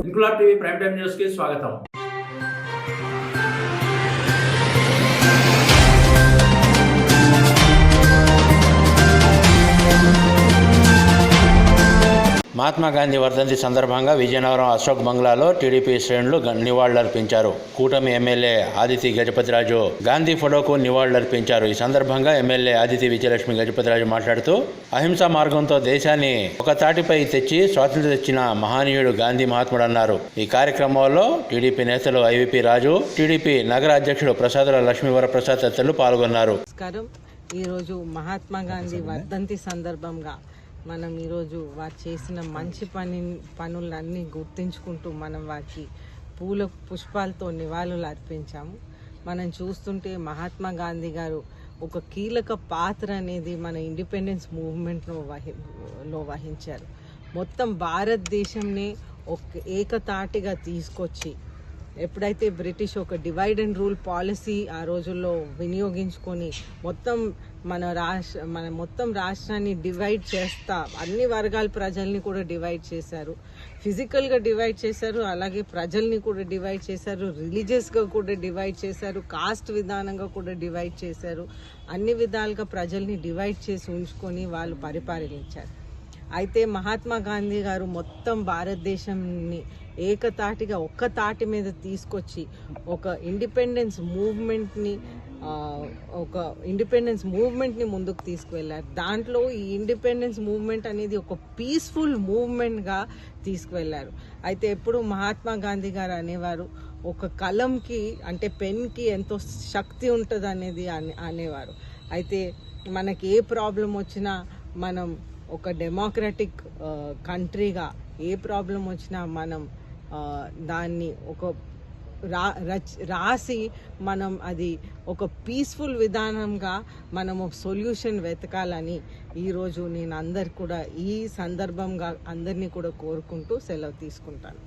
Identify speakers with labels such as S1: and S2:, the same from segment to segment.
S1: Inquilab TV prime time news కి స్వాగతం.
S2: మహాత్మా గాంధీ వర్ధంతి సందర్భంగా విజయనగరం అశోక్ బంగ్లాలో టీడీపీ శ్రేణులు నివాళులర్పించారు. కూటమి ఎమ్మెల్యే ఆదితి గజపతిరాజు గాంధీ ఫోటోకు నివాళులర్పించారు. ఈ సందర్భంగా ఎమ్మెల్యే ఆదితి విజయలక్ష్మి గజపతిరాజు మాట్లాడుతూ అహింసా మార్గంతో దేశాన్ని ఒక తాటిపై తెచ్చి స్వాతంత్ర్యం తెచ్చిన మహనీయుడు గాంధీ మహాత్ముడు అన్నారు. ఈ కార్యక్రమంలో టీడీపీ నేతలు ఐవీపీ రాజు, టీడీపీ నగర అధ్యక్షుడు ప్రసాదుల లక్ష్మీవరప్రసాద్ తదితరులు పాల్గొన్నారు.
S3: ఈరోజు మహాత్మా గాంధీ వర్ధంతి సందర్భంగా మనం ఈరోజు వారు చేసిన మంచి పనులన్నీ గుర్తించుకుంటూ మనం వారికి పుష్పాలతో నివాళులు అర్పించాము. మనం చూస్తుంటే మహాత్మా గాంధీ గారు ఒక కీలక పాత్ర అనేది మన ఇండిపెండెన్స్ మూవ్మెంట్లో వహించారు. మొత్తం భారతదేశంని ఏకతాటిగా తీసుకొచ్చి, ఎప్పుడైతే బ్రిటిష్ ఒక డివైడ్ అండ్ రూల్ పాలసీ ఆ రోజుల్లో వినియోగించుకొని మన మొత్తం రాష్ట్రాన్ని డివైడ్ చేస్తా అన్ని వర్గాల ప్రజల్ని కూడా డివైడ్ చేశారు. ఫిజికల్గా డివైడ్ చేశారు, అలాగే ప్రజల్ని కూడా డివైడ్ చేశారు, రిలీజియస్గా కూడా డివైడ్ చేశారు, కాస్ట్ విధానంగా కూడా డివైడ్ చేశారు. అన్ని విధాలుగా ప్రజల్ని డివైడ్ చేసి ఉంచుకొని వాళ్ళు పరిపాలించారు. అయితే మహాత్మా గాంధీ గారు మొత్తం భారతదేశాన్ని ఏకతాటిగా ఒక్క తాటి మీద తీసుకొచ్చి ఒక ఇండిపెండెన్స్ మూవ్మెంట్ని ముందుకు తీసుకువెళ్ళారు. దాంట్లో ఈ ఇండిపెండెన్స్ మూవ్మెంట్ అనేది ఒక పీస్ఫుల్ మూవ్మెంట్గా తీసుకువెళ్ళారు. అయితే ఎప్పుడు మహాత్మా గాంధీ గారు అనేవారు, ఒక కలంకి అంటే పెన్కి ఎంతో శక్తి ఉంటుంది అనేది అనేవారు. అయితే మనకి ఏ ప్రాబ్లం వచ్చినా మనం ఒక డెమోక్రటిక్ కంట్రీగా ఏ ప్రాబ్లం వచ్చినా మనం దాన్ని ఒక రాసి మనం అది ఒక పీస్ఫుల్ విధానంగా మనం ఒక సొల్యూషన్ వెతకాలని ఈరోజు నేను అందరు కూడా ఈ సందర్భంగా అందరినీ కూడా కోరుకుంటూ సెలవు తీసుకుంటాను.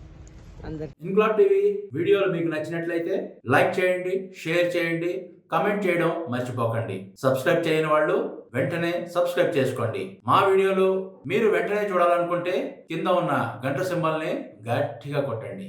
S1: ఇంక్లాబ్ టీవీ వీడియోలు మీకు నచ్చినట్లయితే లైక్ చేయండి, షేర్ చేయండి, కమెంట్ చేయడం మర్చిపోకండి. సబ్స్క్రైబ్ చేయని వాళ్ళు వెంటనే సబ్స్క్రైబ్ చేసుకోండి. మా వీడియోలు మీరు వెంటనే చూడాలనుకుంటే కింద ఉన్న గంట సింబల్ని గట్టిగా కొట్టండి.